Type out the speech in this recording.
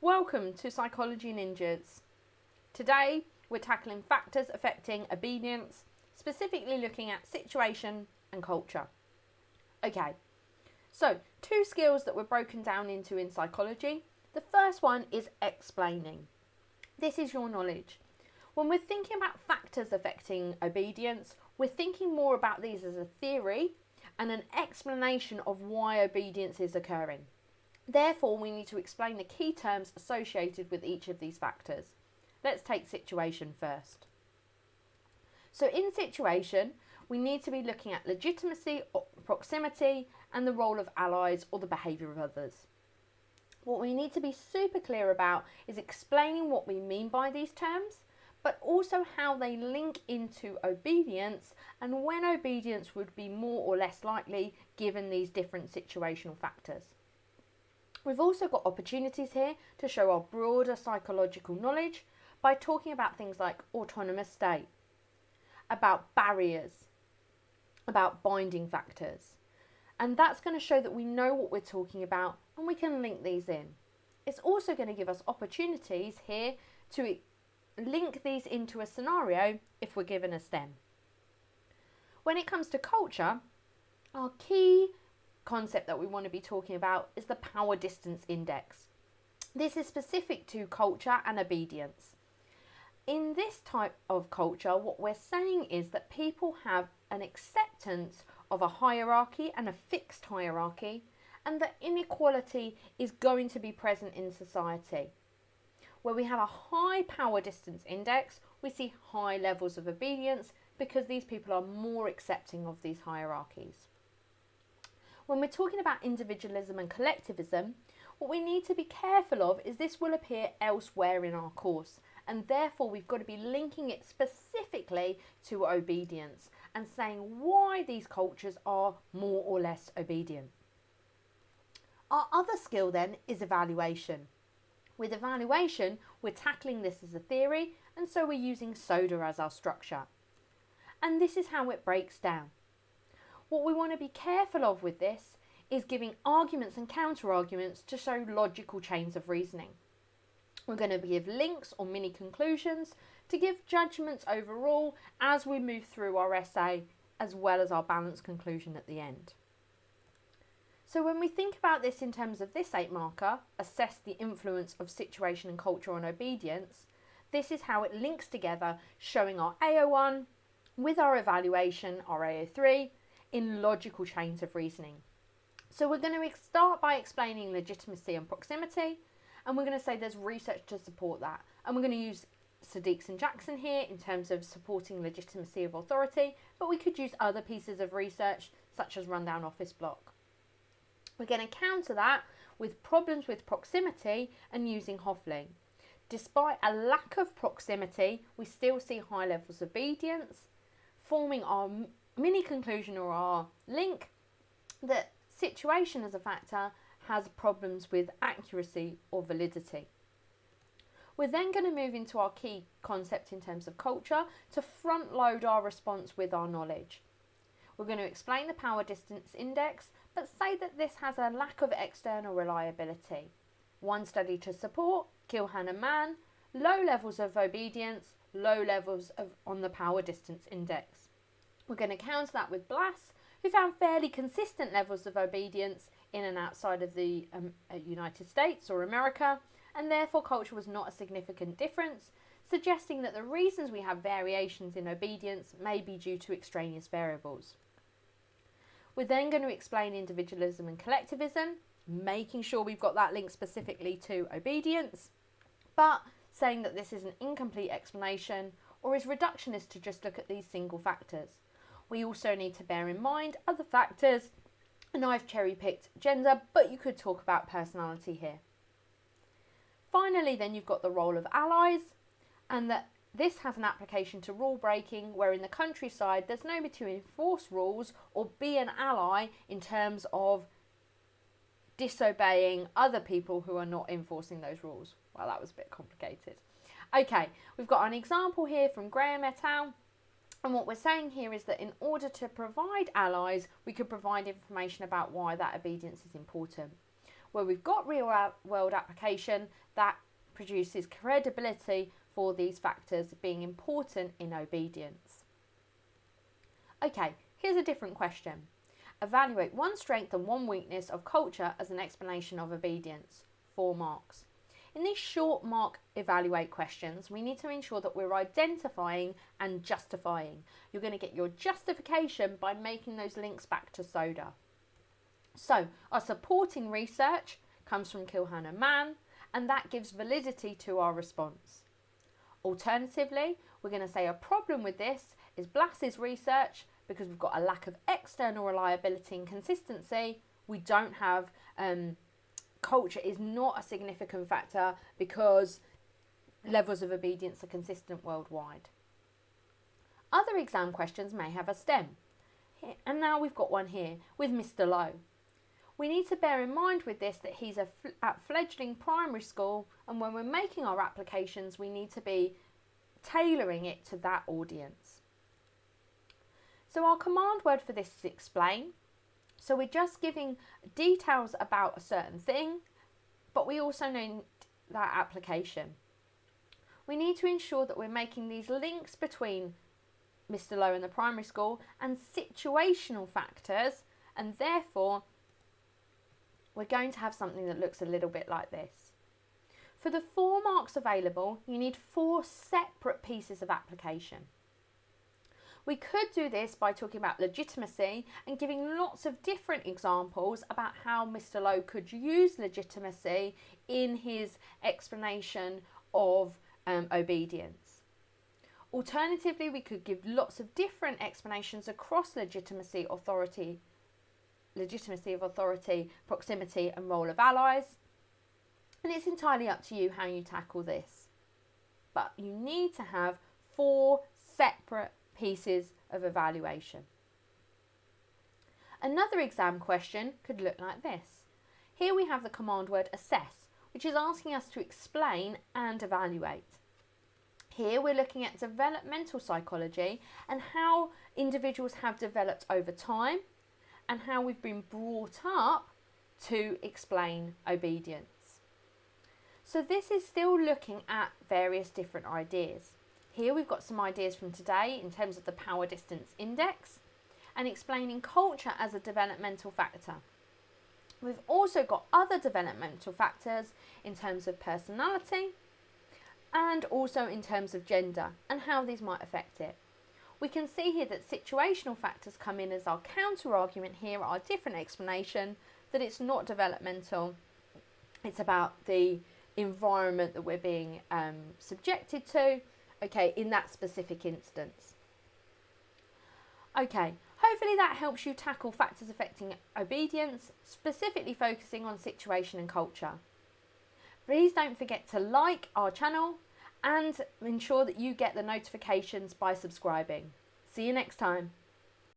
Welcome to Psychology Ninjas. Today we're tackling factors affecting obedience, specifically looking at situation and culture. Okay, so two skills that were broken down into in psychology. The first one is explaining. This is your knowledge. When we're thinking about factors affecting obedience, we're thinking more about these as a theory and an explanation of why obedience is occurring. Therefore, we need to explain the key terms associated with each of these factors. Let's take situation first. So in situation, we need to be looking at legitimacy, proximity, and the role of allies or the behaviour of others. What we need to be super clear about is explaining what we mean by these terms, but also how they link into obedience and when obedience would be more or less likely given these different situational factors. We've also got opportunities here to show our broader psychological knowledge by talking about things like autonomous state, about barriers, about binding factors. And that's going to show that we know what we're talking about and we can link these in. It's also going to give us opportunities here to link these into a scenario if we're given a STEM. When it comes to culture, our key concept that we want to be talking about is the power distance index. This is specific to culture and obedience. In this type of culture, what we're saying is that people have an acceptance of a hierarchy and a fixed hierarchy, and that inequality is going to be present in society. Where we have a high power distance index, we see high levels of obedience because these people are more accepting of these hierarchies. When we're talking about individualism and collectivism, what we need to be careful of is this will appear elsewhere in our course, and therefore we've got to be linking it specifically to obedience and saying why these cultures are more or less obedient. Our other skill then is evaluation. With evaluation, we're tackling this as a theory, and so we're using SODA as our structure. And this is how it breaks down. What we want to be careful of with this is giving arguments and counter-arguments to show logical chains of reasoning. We're going to give links or mini conclusions to give judgments overall as we move through our essay, as well as our balanced conclusion at the end. So when we think about this in terms of this 8 marker, assess the influence of situation and culture on obedience, this is how it links together, showing our AO1 with our evaluation, our AO3, in logical chains of reasoning. So we're going to start by explaining legitimacy and proximity, and we're going to say there's research to support that. And we're going to use Sadiq and Jackson here in terms of supporting legitimacy of authority, but we could use other pieces of research such as rundown office block. We're going to counter that with problems with proximity and using Hoffling. Despite a lack of proximity, we still see high levels of obedience, forming our mini conclusion or our link that situation as a factor has problems with accuracy or validity. We're then going to move into our key concept in terms of culture to front load our response with our knowledge. We're going to explain the power distance index, but say that this has a lack of external reliability. One study to support, Kilhan and Mann, low levels of obedience, low levels on the power distance index. We're going to counter that with Blass, who found fairly consistent levels of obedience in and outside of the United States or America, and therefore culture was not a significant difference, suggesting that the reasons we have variations in obedience may be due to extraneous variables. We're then going to explain individualism and collectivism, making sure we've got that link specifically to obedience, but saying that this is an incomplete explanation or is reductionist to just look at these single factors. We also need to bear in mind other factors, and I've cherry-picked gender, but you could talk about personality here. Finally, then you've got the role of allies, and that this has an application to rule breaking, where in the countryside there's nobody to enforce rules or be an ally in terms of disobeying other people who are not enforcing those rules. Well, that was a bit complicated. Okay, we've got an example here from Graham et al. And what we're saying here is that in order to provide allies, we could provide information about why that obedience is important. where we've got real world application that produces credibility for these factors being important in obedience. Okay, here's a different question. Evaluate one strength and one weakness of culture as an explanation of obedience. 4 marks. In these short mark evaluate questions, we need to ensure that we're identifying and justifying. You're going to get your justification by making those links back to SODA. So our supporting research comes from Kilhan and Mann, and that gives validity to our response. Alternatively, we're going to say a problem with this is Blass's research, because we've got a lack of external reliability and consistency. We don't have culture is not a significant factor because levels of obedience are consistent worldwide. Other exam questions may have a STEM. And now we've got one here with Mr. Lowe. We need to bear in mind with this that he's at fledgling primary school, and when we're making our applications, we need to be tailoring it to that audience. So our command word for this is explain. So we're just giving details about a certain thing, but we also need that application. We need to ensure that we're making these links between Mr. Lowe and the primary school and situational factors, and therefore we're going to have something that looks a little bit like this. For the 4 marks available, you need 4 separate pieces of application. We could do this by talking about legitimacy and giving lots of different examples about how Mr. Lowe could use legitimacy in his explanation of obedience. Alternatively, we could give lots of different explanations across legitimacy of authority, proximity and role of allies. And it's entirely up to you how you tackle this. But you need to have 4 separate pieces of evaluation. Another exam question could look like this. Here we have the command word assess, which is asking us to explain and evaluate. Here we're looking at developmental psychology and how individuals have developed over time and how we've been brought up to explain obedience. So this is still looking at various different ideas. Here we've got some ideas from today in terms of the power distance index and explaining culture as a developmental factor. We've also got other developmental factors in terms of personality and also in terms of gender and how these might affect it. We can see here that situational factors come in as our counter argument here, our different explanation that it's not developmental, it's about the environment that we're being subjected to. Okay, in that specific instance. Okay, hopefully that helps you tackle factors affecting obedience, specifically focusing on situation and culture. Please don't forget to like our channel and ensure that you get the notifications by subscribing. See you next time.